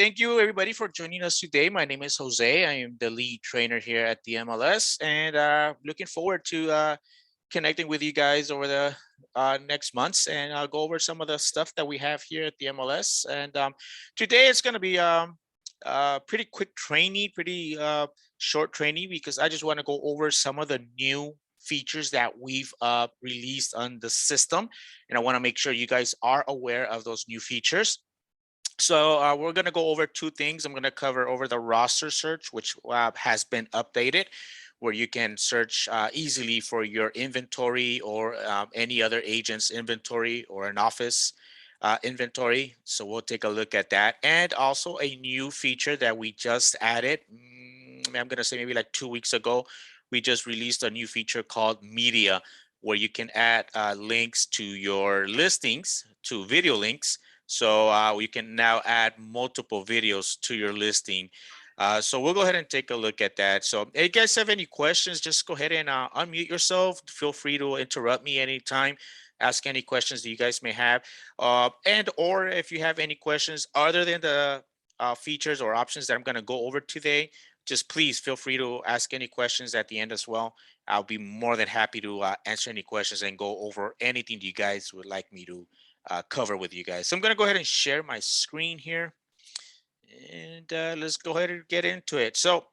thank you everybody for joining us today. My name is Jose. I am the lead trainer here at the MLS, and looking forward to connecting with you guys over the next months, and I'll go over some of the stuff that we have here at the MLS. And today it's going to be pretty quick training, pretty short training, because I just want to go over some of the new features that we've released on the system, and I want to make sure you guys are aware of those new features. So we're going to go over two things. I'm going to cover over the roster search, which has been updated, where you can search easily for your inventory or any other agent's inventory or an office inventory. So we'll take a look at that. And also a new feature that we just added, I'm going to say maybe like 2 weeks ago, we just released a new feature called Media, where you can add links to your listings, to video links. So you can now add multiple videos to your listing. So we'll go ahead and take a look at that. So if you guys have any questions, just go ahead and unmute yourself. Feel free to interrupt me anytime. Ask any questions that you guys may have. And or if you have any questions other than the features or options that I'm going to go over today, just please feel free to ask any questions at the end as well. I'll be more than happy to answer any questions and go over anything you guys would like me to cover with you guys. So I'm going to go ahead and share my screen here, and let's go ahead and get into it. So,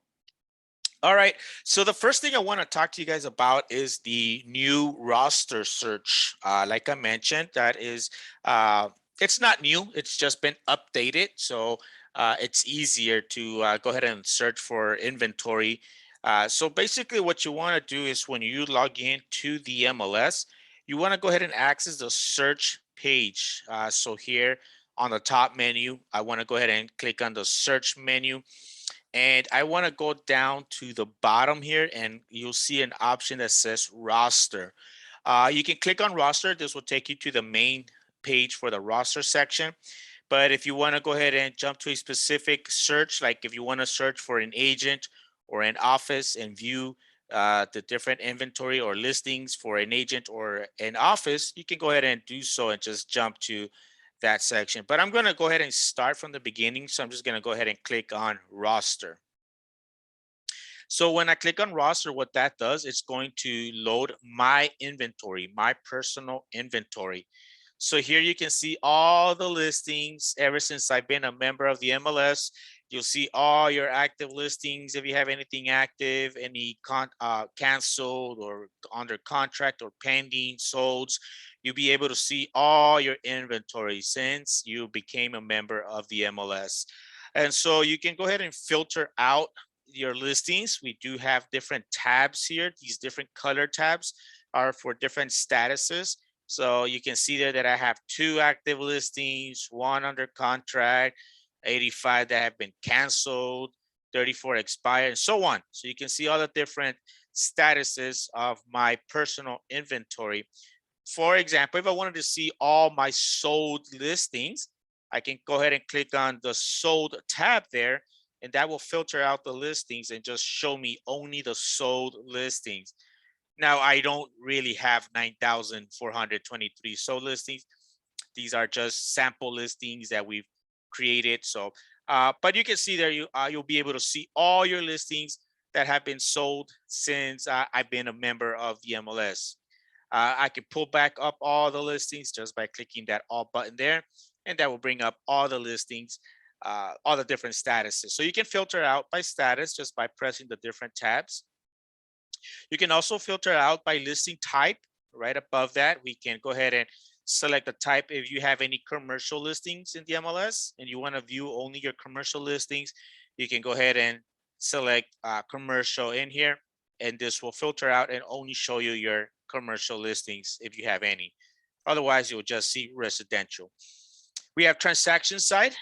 all right. So the first thing I want to talk to you guys about is the new roster search. Like I mentioned, that is, it's not new. It's just been updated. So it's easier to go ahead and search for inventory. So basically what you want to do is when you log in to the MLS, you want to go ahead and access the search page. So here on the top menu, I want to go ahead and click on the search menu. And I want to go down to the bottom here, and you'll see an option that says roster. You can click on roster. This will take you to the main page for the roster section. But if you want to go ahead and jump to a specific search, like if you want to search for an agent or an office and view the different inventory or listings for an agent or an office, you can go ahead and do so and just jump to that section. But I'm going to go ahead and start from the beginning. So I'm just going to go ahead and click on roster. So when I click on roster, what that does, it's going to load my inventory, my personal inventory. So here you can see all the listings ever since I've been a member of the MLS. You'll see all your active listings. If you have anything active, any canceled or under contract or pending, solds, you'll be able to see all your inventory since you became a member of the MLS. And so you can go ahead and filter out your listings. We do have different tabs here. These different color tabs are for different statuses. So you can see there that I have 2 active listings, 1 under contract, 85 that have been canceled, 34 expired, and so on. So you can see all the different statuses of my personal inventory. For example, if I wanted to see all my sold listings, I can go ahead and click on the sold tab there, and that will filter out the listings and just show me only the sold listings. Now, I don't really have 9,423 sold listings. These are just sample listings that we've created. So, but you can see there, you'll be able to see all your listings that have been sold since I've been a member of the MLS. I can pull back up all the listings just by clicking that all button there, and that will bring up all the listings, all the different statuses. So you can filter out by status just by pressing the different tabs. You can also filter out by listing type. Right above that, we can go ahead and select the type. If you have any commercial listings in the MLS and you want to view only your commercial listings, you can go ahead and select commercial in here, and this will filter out and only show you your commercial listings if you have any. Otherwise, you'll just see residential. We have transaction side.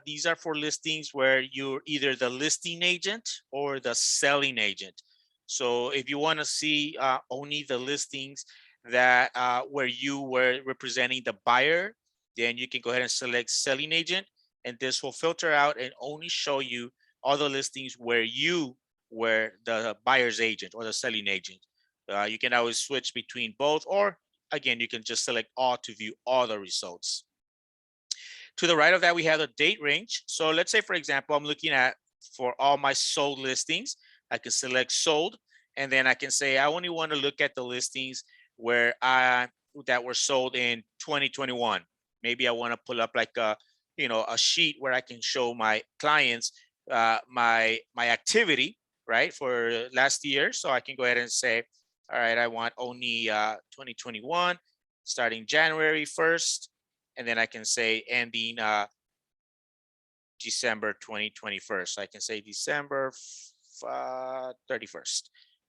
These are for listings where you're either the listing agent or the selling agent. So if you want to see only the listings that where you were representing the buyer, then you can go ahead and select selling agent, and this will filter out and only show you all the listings where you were the buyer's agent or the selling agent. You can always switch between both, or again, you can just select all to view all the results. To the right of that, we have the date range. So let's say, for example, I'm looking at for all my sold listings. I can select sold, and then I can say I only want to look at the listings where that were sold in 2021. Maybe I want to pull up like a sheet where I can show my clients my activity, right, for last year. So I can go ahead and say, all right, I want only 2021 starting January 1st, and then I can say ending December 2021. So I can say December 31st.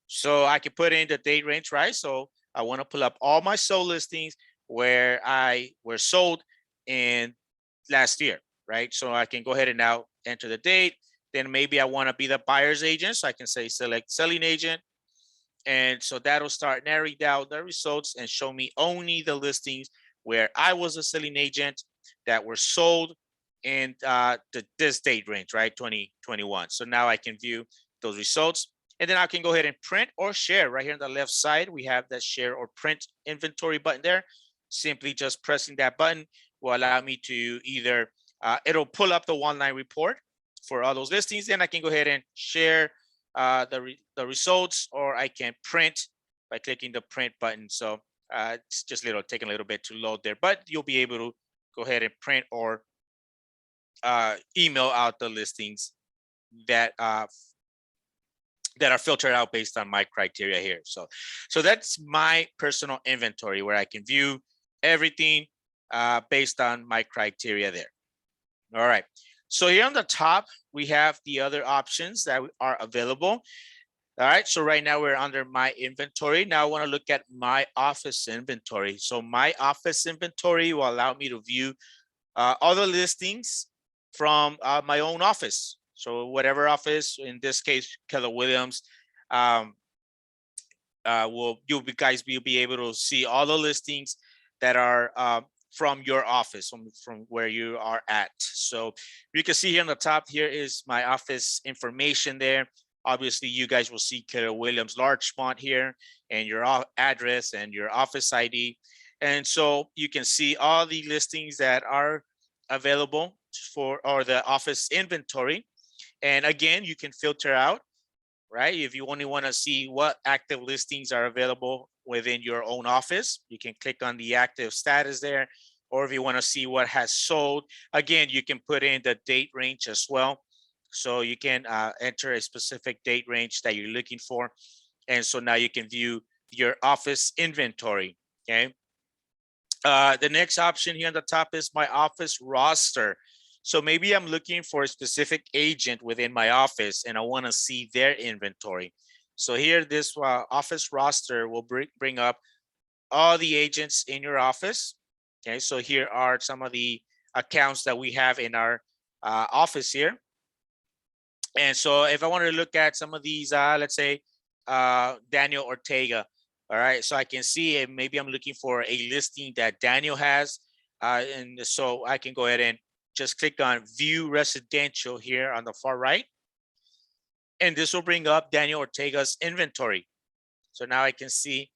So I can put in the date range, right? So I want to pull up all my sold listings where I were sold in last year, right? So I can go ahead and now enter the date. Then maybe I want to be the buyer's agent. So I can say select selling agent. And so that'll start narrowing down the results and show me only the listings where I was a selling agent that were sold in this date range, right? 2021. So now I can view those results. And then I can go ahead and print or share. Right here on the left side, we have that share or print inventory button there. Simply just pressing that button will allow me to either, it'll pull up the one-line report for all those listings. Then I can go ahead and share the results, or I can print by clicking the print button. So it's just taking a little bit to load there, but you'll be able to go ahead and print or email out the listings that that are filtered out based on my criteria here. So that's my personal inventory where I can view everything based on my criteria there. All right. So here on the top, we have the other options that are available. All right. So right now we're under my inventory. Now I want to look at my office inventory. So my office inventory will allow me to view all the listings from my own office. So whatever office, in this case, Keller Williams, you'll be able to see all the listings that are from your office, from where you are at. So you can see here on the top, here is my office information there. Obviously, you guys will see Keller Williams large font here, and your address and your office ID. And so you can see all the listings that are available or the office inventory. And again, you can filter out, right? If you only want to see what active listings are available within your own office, you can click on the active status there. Or if you want to see what has sold, again, you can put in the date range as well. So you can enter a specific date range that you're looking for. And so now you can view your office inventory, okay? The next option here on the top is my office roster. So maybe I'm looking for a specific agent within my office and I want to see their inventory. So here, this office roster will bring up all the agents in your office. Okay, so here are some of the accounts that we have in our office here. And so if I wanted to look at some of these, let's say Daniel Ortega. All right, so I can see it. Maybe I'm looking for a listing that Daniel has. And so I can go ahead and just click on view residential here on the far right. And this will bring up Daniel Ortega's inventory. So now I can see,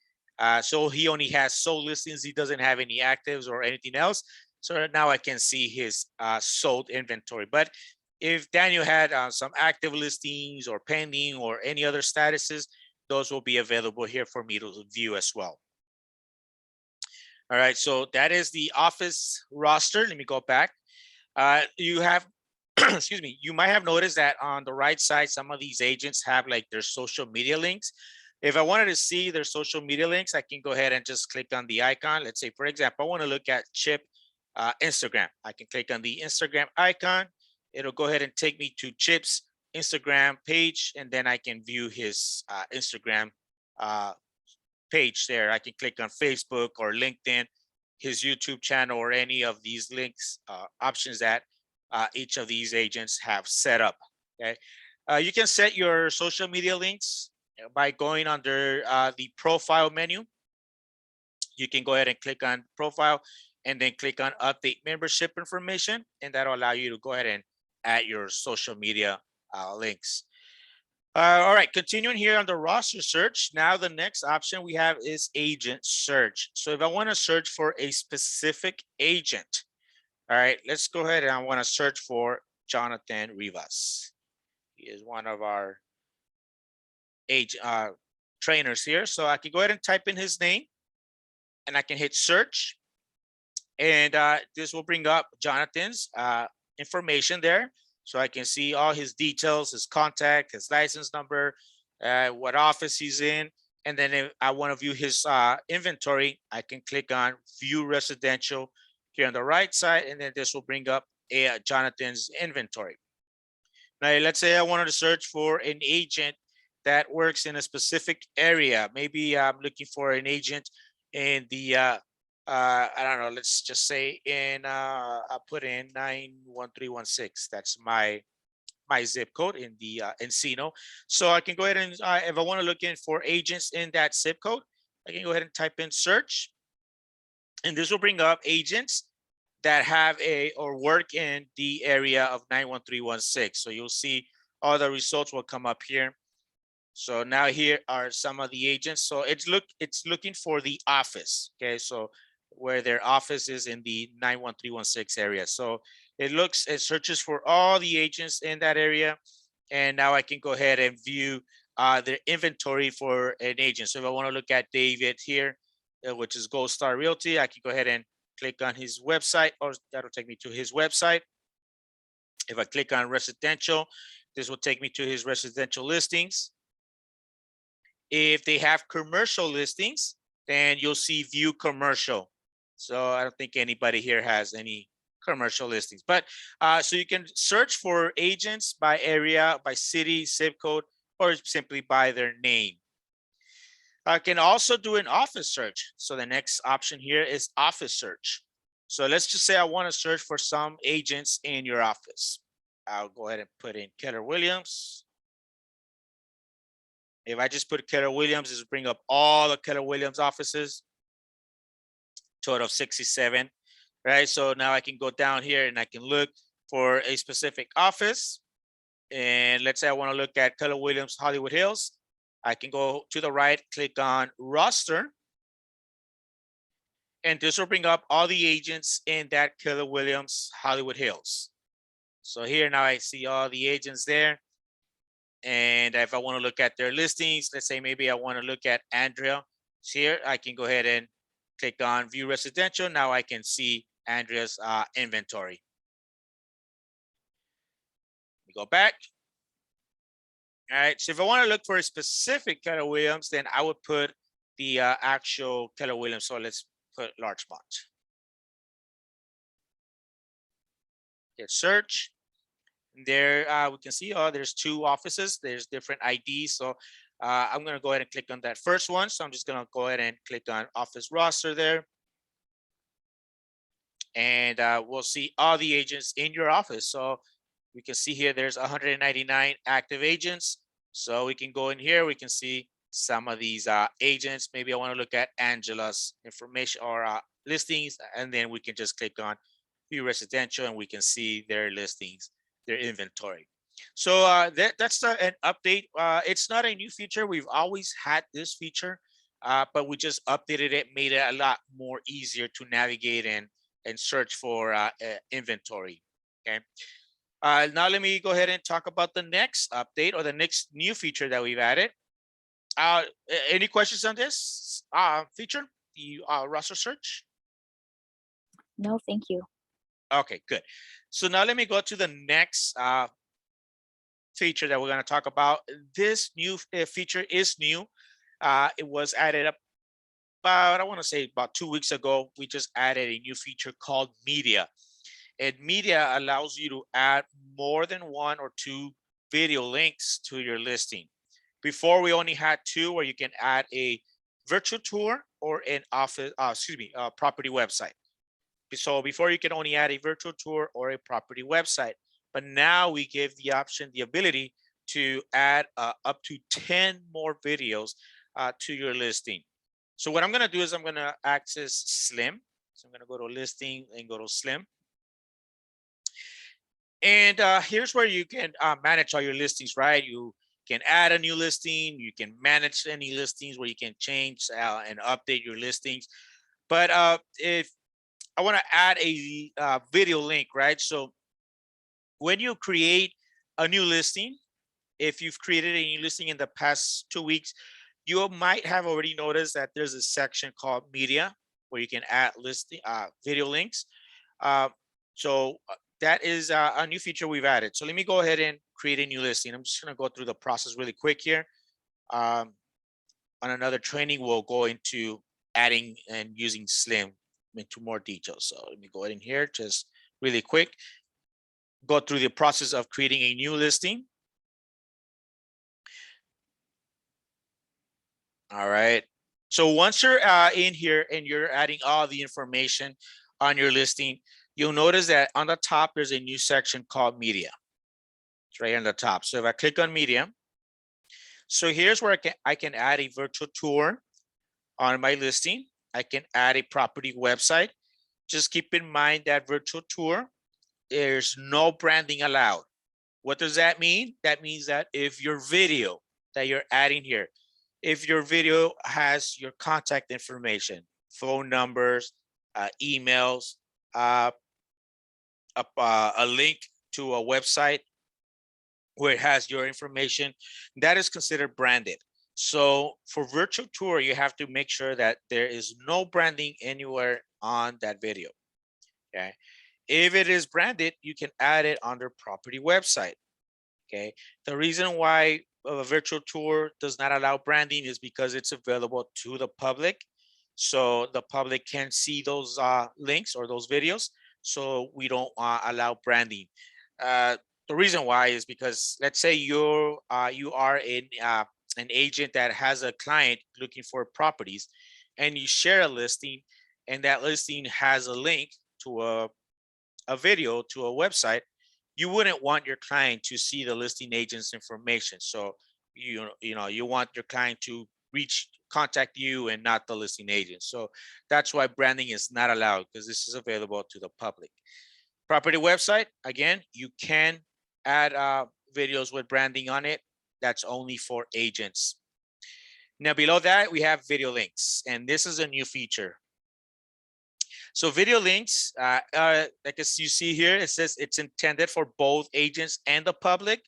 so he only has sold listings. He doesn't have any actives or anything else. So now I can see his sold inventory. But if Daniel had some active listings or pending or any other statuses, those will be available here for me to view as well. All right, so that is the office roster. Let me go back. You have, excuse me, you might have noticed that on the right side, some of these agents have like their social media links. If I wanted to see their social media links, I can go ahead and just click on the icon. Let's say, for example, I want to look at Chip Instagram. I can click on the Instagram icon. It'll go ahead and take me to Chip's Instagram page, and then I can view his Instagram page there. I can click on Facebook or LinkedIn, his YouTube channel, or any of these links options that each of these agents have set up. Okay, you can set your social media links by going under the profile menu. You can go ahead and click on profile and then click on update membership information, and that'll allow you to go ahead and add your social media links. All right, continuing here on the roster search. Now the next option we have is agent search. So if I want to search for a specific agent, All right, let's go ahead and I want to search for Jonathan Rivas. He is one of our trainers here. So I can go ahead and type in his name and I can hit search. And this will bring up Jonathan's information there. So I can see all his details, his contact, his license number, what office he's in. And then if I want to view his inventory, I can click on view residential here on the right side. And then this will bring up Jonathan's inventory. Now, let's say I wanted to search for an agent that works in a specific area. Maybe I'm looking for an agent in the, I don't know, let's just say in, I'll put in 91316. That's my zip code in the Encino. So I can go ahead and if I want to look in for agents in that zip code, I can go ahead and type in search. And this will bring up agents that have or work in the area of 91316. So you'll see all the results will come up here. So now here are some of the agents. So it's looking for the office. Okay, so where their office is in the 91316 area. So it searches for all the agents in that area. And now I can go ahead and view their inventory for an agent. So if I want to look at David here, which is Gold Star Realty, I can go ahead and click on his website, or that'll take me to his website. If I click on residential, this will take me to his residential listings. If they have commercial listings, then you'll see view commercial. So I don't think anybody here has any commercial listings, but so you can search for agents by area, by city, zip code, or simply by their name. I can also do an office search. So the next option here is office search. So let's just say I want to search for some agents in your office. I'll go ahead and put in Keller Williams. If I just put Keller Williams, this will bring up all the Keller Williams offices, total of 67, right? So now I can go down here and I can look for a specific office. And let's say I want to look at Keller Williams Hollywood Hills. I can go to the right, click on roster. And this will bring up all the agents in that Keller Williams Hollywood Hills. So here now I see all the agents there. And if I want to look at their listings, let's say maybe I want to look at Andrea here, I can go ahead and click on view residential. Now I can see Andrea's inventory. We go back. All right, so if I want to look for a specific Keller Williams, then I would put the actual Keller Williams. So let's put Larchmont. Hit search. There we can see there's two offices. There's different IDs. So I'm going to go ahead and click on that first one. So I'm just going to go ahead and click on office roster there. And we'll see all the agents in your office. So we can see here there's 199 active agents. So we can go in here. We can see some of these agents. Maybe I want to look at Angela's information or listings. And then we can just click on view residential and we can see their listings, their inventory. So that's an update. It's not a new feature. We've always had this feature, but we just updated it, made it a lot more easier to navigate and search for inventory. Okay. Now let me go ahead and talk about the next update or the next new feature that we've added. Any questions on this feature, the roster search? No, thank you. Okay, good. So now let me go to the next feature that we're going to talk about. This new feature is new. It was added up about, I want to say about 2 weeks ago. We just added a new feature called media. And media allows you to add more than 1 or 2 video links to your listing. Before we only had 2, where you can add a virtual tour or an office, property website. So before you can only add a virtual tour or a property website, but now we give the option, the ability to add up to 10 more videos to your listing. So what I'm going to do is I'm going to access Slim. So I'm going to go to listing and go to Slim. And here's where you can manage all your listings, right? You can add a new listing. You can manage any listings where you can change and update your listings. But if I want to add a video link, right? So when you create a new listing, if you've created a new listing in the past 2 weeks, you might have already noticed that there's a section called media where you can add listing video links. Uh, so that is a new feature we've added. So let me go ahead and create a new listing. I'm just going to go through the process really quick here. On another training, we'll go into adding and using Slim into more details. So let me go ahead in here, just really quick, go through the process of creating a new listing. All right. So once you're in here and you're adding all the information on your listing, you'll notice that on the top, there's a new section called media. It's right on the top. So if I click on media, so here's where I can add a virtual tour on my listing. I can add a property website. Just keep in mind that virtual tour, there's no branding allowed. What does that mean? That means that if your video that you're adding here, if your video has your contact information, phone numbers, emails, a link to a website where it has your information, that is considered branded. So for virtual tour, you have to make sure that there is no branding anywhere on that video. Okay. If it is branded, you can add it under property website. Okay. The reason why a virtual tour does not allow branding is because it's available to the public. So the public can see those links or those videos. So we don't allow branding. Uh, the reason why is because let's say you are an agent that has a client looking for properties, and you share a listing, and that listing has a link to a video to a website. You wouldn't want your client to see the listing agent's information. So you want your client to contact you and not the listing agent. So that's why branding is not allowed, because this is available to the public. Property website, again, you can add videos with branding on it. That's only for agents. Now below that, we have video links, and this is a new feature. So video links, like as you see here, it says it's intended for both agents and the public.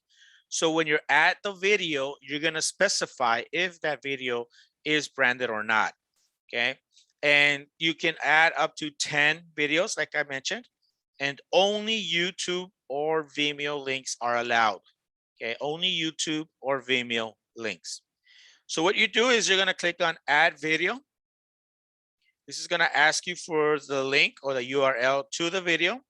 So when you're at the video, you're gonna specify if that video is branded or not, okay? And you can add up to 10 videos, like I mentioned, and only YouTube or Vimeo links are allowed, okay? Only YouTube or Vimeo links. So what you do is you're gonna click on add video. This is gonna ask you for the link or the URL to the video,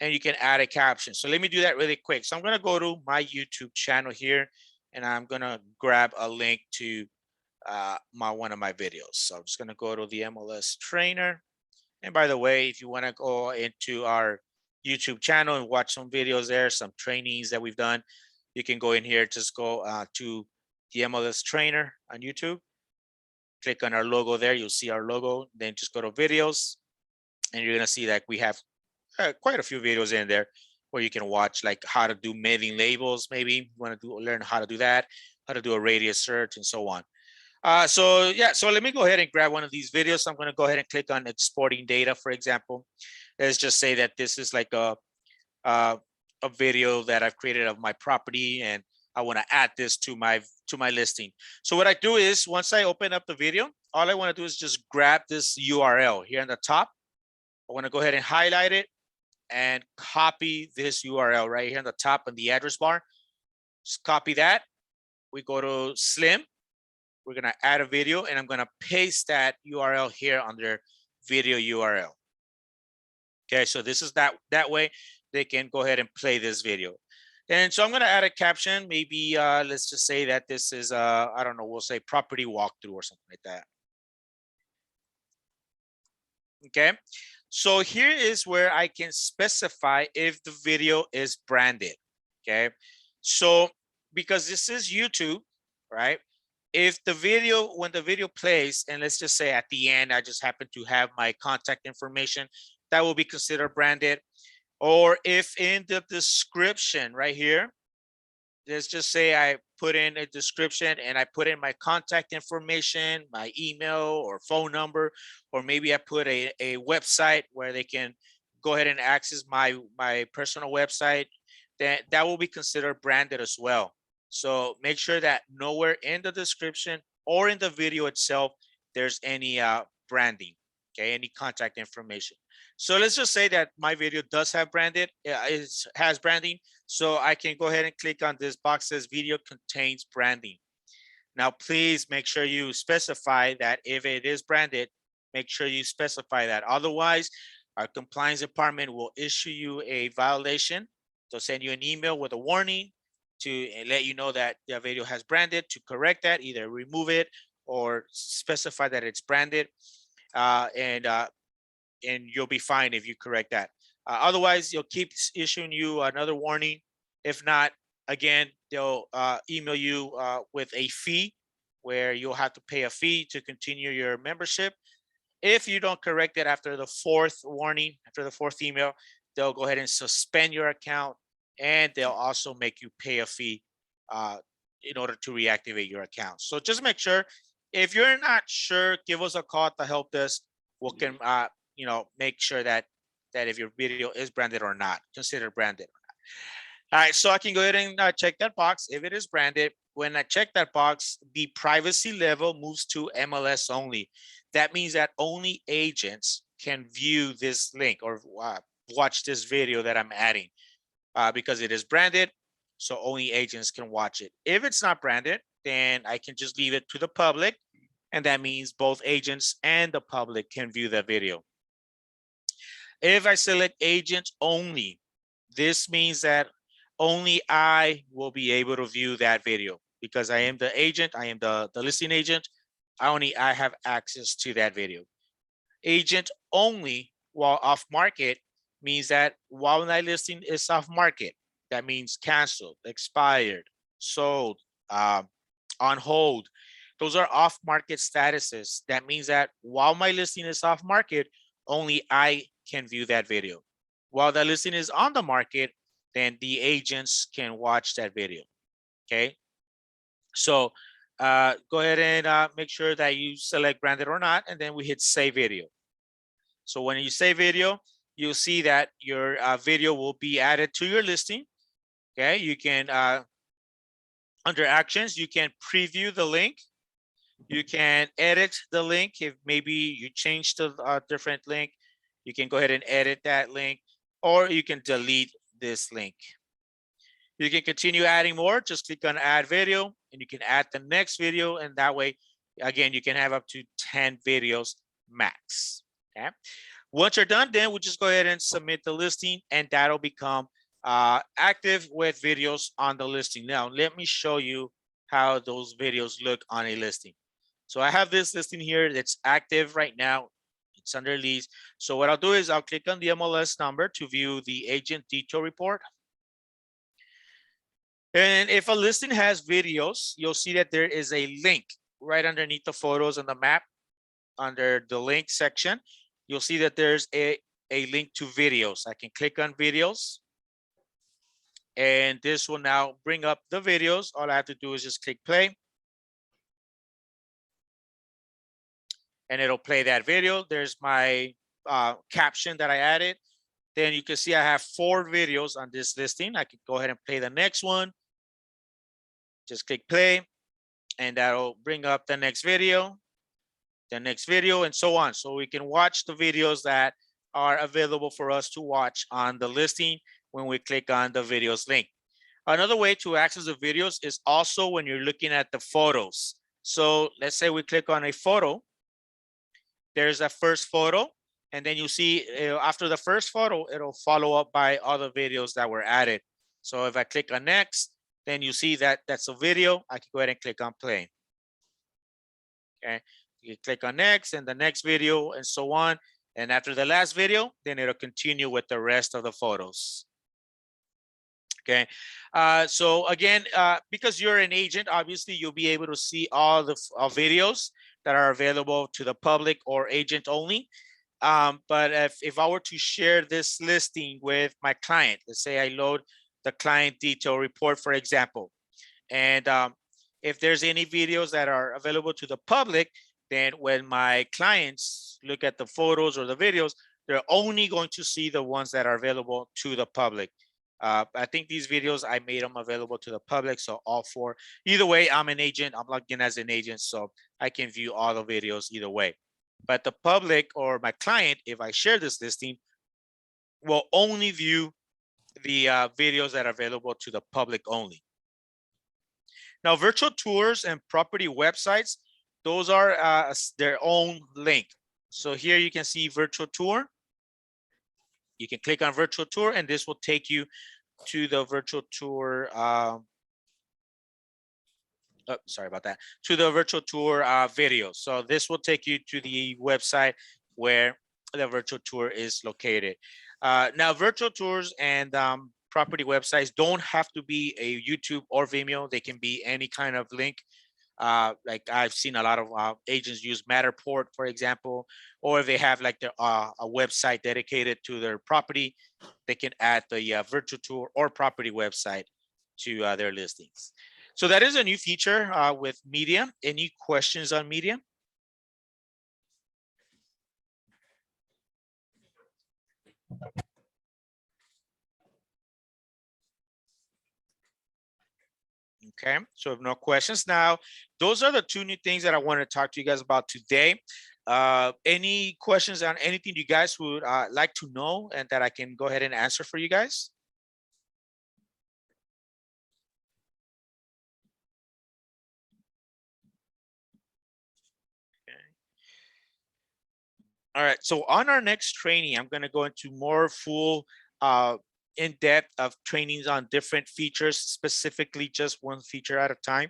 and you can add a caption. So let me do that really quick. So I'm gonna go to my YouTube channel here, and I'm gonna grab a link to one of my videos. So I'm just gonna go to the MLS trainer. And by the way, if you wanna go into our YouTube channel and watch some videos there, some trainings that we've done, you can go in here, just go to the MLS trainer on YouTube. Click on our logo there, you'll see our logo, then just go to videos, and you're gonna see that we have quite a few videos in there where you can watch, like how to do mailing labels. Maybe you want to learn how to do that, how to do a radius search, and so on. So yeah, so let me go ahead and grab one of these videos. So I'm going to go ahead and click on exporting data, for example. Let's just say that this is like a video that I've created of my property, and I want to add this to my listing. So what I do is, once I open up the video, all I want to do is just grab this URL here on the top. I want to go ahead and highlight it and copy this URL right here on the top in the address bar. Just copy that. We go to Slim. We're gonna add a video, and I'm gonna paste that URL here under video URL. Okay, so this is that way they can go ahead and play this video. And so I'm gonna add a caption. Maybe let's just say that this is I don't know, we'll say property walkthrough or something like that. Okay, so here is where I can specify if the video is branded. Okay, so because this is YouTube, right? If the video, when the video plays, and let's just say at the end, I just happen to have my contact information, that will be considered branded. Or if in the description right here, let's just say I put in a description and I put in my contact information, my email or phone number, or maybe I put a website where they can go ahead and access my personal website, then that will be considered branded as well. So make sure that nowhere in the description or in the video itself there's any branding, okay, any contact information. So let's just say that my video does have has branding, so I can go ahead and click on this box that says video contains branding. Now, please make sure you specify that if it is branded, make sure you specify that. Otherwise, our compliance department will issue you a violation. They'll send you an email with a warning to let you know that the video has branded. To correct that, either remove it or specify that it's branded. And you'll be fine if you correct that. Otherwise, you'll keep issuing you another warning. If not, again, they'll email you with a fee where you'll have to pay a fee to continue your membership. If you don't correct it after the fourth warning, after the fourth email, they'll go ahead and suspend your account, and they'll also make you pay a fee in order to reactivate your account. So just make sure, if you're not sure, give us a call at the help desk. We can make sure that if your video is branded or not, consider branded. All right, so I can go ahead and check that box if it is branded. When I check that box, the privacy level moves to MLS only. That means that only agents can view this link or watch this video that I'm adding because it is branded. So only agents can watch it. If it's not branded, then I can just leave it to the public. And that means both agents and the public can view the video. If I select agent only, this means that only I will be able to view that video because I am the agent, I am the listing agent. I have access to that video. Agent only while off market means that while my listing is off market, that means canceled, expired, sold, on hold. Those are off market statuses. That means that while my listing is off market, only I can view that video. While the listing is on the market, then the agents can watch that video. Okay. So go ahead and make sure that you select branded or not, and then we hit save video. So when you save video, you'll see that your video will be added to your listing. Okay, you can, under actions, you can preview the link. You can edit the link if maybe you change the different link. You can go ahead and edit that link, or you can delete this link. You can continue adding more. Just click on add video and you can add the next video. And that way, again, you can have up to 10 videos max. Okay. Once you're done, then we'll just go ahead and submit the listing and that'll become active with videos on the listing. Now, let me show you how those videos look on a listing. So I have this listing here that's active right now. It's under lease. So what I'll do is I'll click on the MLS number to view the agent detail report. And if a listing has videos, you'll see that there is a link right underneath the photos on the map. Under the link section, you'll see that there's a link to videos. I can click on videos. And this will now bring up the videos. All I have to do is just click play. And it'll play that video. There's my caption that I added. Then you can see I have 4 videos on this listing. I can go ahead and play the next one. Just click play and that'll bring up the next video, and so on. So we can watch the videos that are available for us to watch on the listing when we click on the videos link. Another way to access the videos is also when you're looking at the photos. So let's say we click on a photo. There's a first photo, and then you see after the first photo, it'll follow up by other videos that were added. So if I click on next, then you see that that's a video. I can go ahead and click on play. Okay, you click on next and the next video and so on. And after the last video, then it'll continue with the rest of the photos. Okay, so again, because you're an agent, obviously you'll be able to see all the videos that are available to the public or agent only. But if I were to share this listing with my client, let's say I load the client detail report, for example, And if there's any videos that are available to the public, then when my clients look at the photos or the videos, they're only going to see the ones that are available to the public. I think these videos, I made them available to the public. So all four, either way, I'm an agent, I'm logged in as an agent, so I can view all the videos either way. But the public or my client, if I share this listing, will only view the videos that are available to the public only. Now, virtual tours and property websites, those are their own link. So here you can see virtual tour. You can click on virtual tour and this will take you to the virtual tour. Sorry about that. To the virtual tour video. So this will take you to the website where the virtual tour is located. Now, virtual tours and property websites don't have to be a YouTube or Vimeo. They can be any kind of link. Like I've seen a lot of agents use Matterport, for example, or if they have like a website dedicated to their property, they can add the virtual tour or property website to their listings. So that is a new feature with media. Any questions on media? Okay, so if no questions now, those are the two new things that I want to talk to you guys about today. Any questions on anything you guys would like to know and that I can go ahead and answer for you guys? All right, so on our next training, I'm going to go into more full in-depth of trainings on different features, specifically just one feature at a time.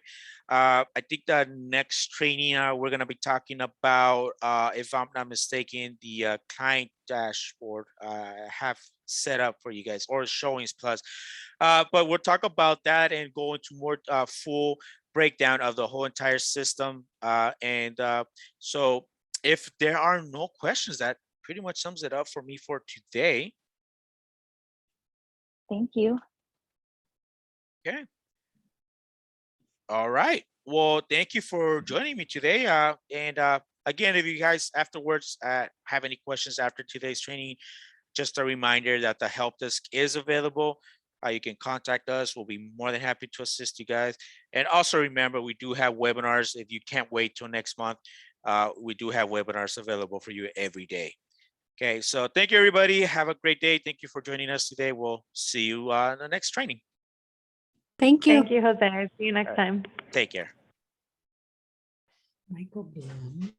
I think the next training we're going to be talking about, if I'm not mistaken, the client dashboard I have set up for you guys, or showings plus. But we'll talk about that and go into more full breakdown of the whole entire system. So if there are no questions, that pretty much sums it up for me for today. Thank you. Okay. All right. Well, thank you for joining me today. Again, if you guys afterwards have any questions after today's training, just a reminder that the help desk is available. You can contact us. We'll be more than happy to assist you guys. And also remember, we do have webinars. If you can't wait till next month, we do have webinars available for you every day. Okay, so thank you, everybody. Have a great day. Thank you for joining us today. We'll see you in the next training. Thank you. Thank you, Jose. See you next time. Take care. Michael Blum.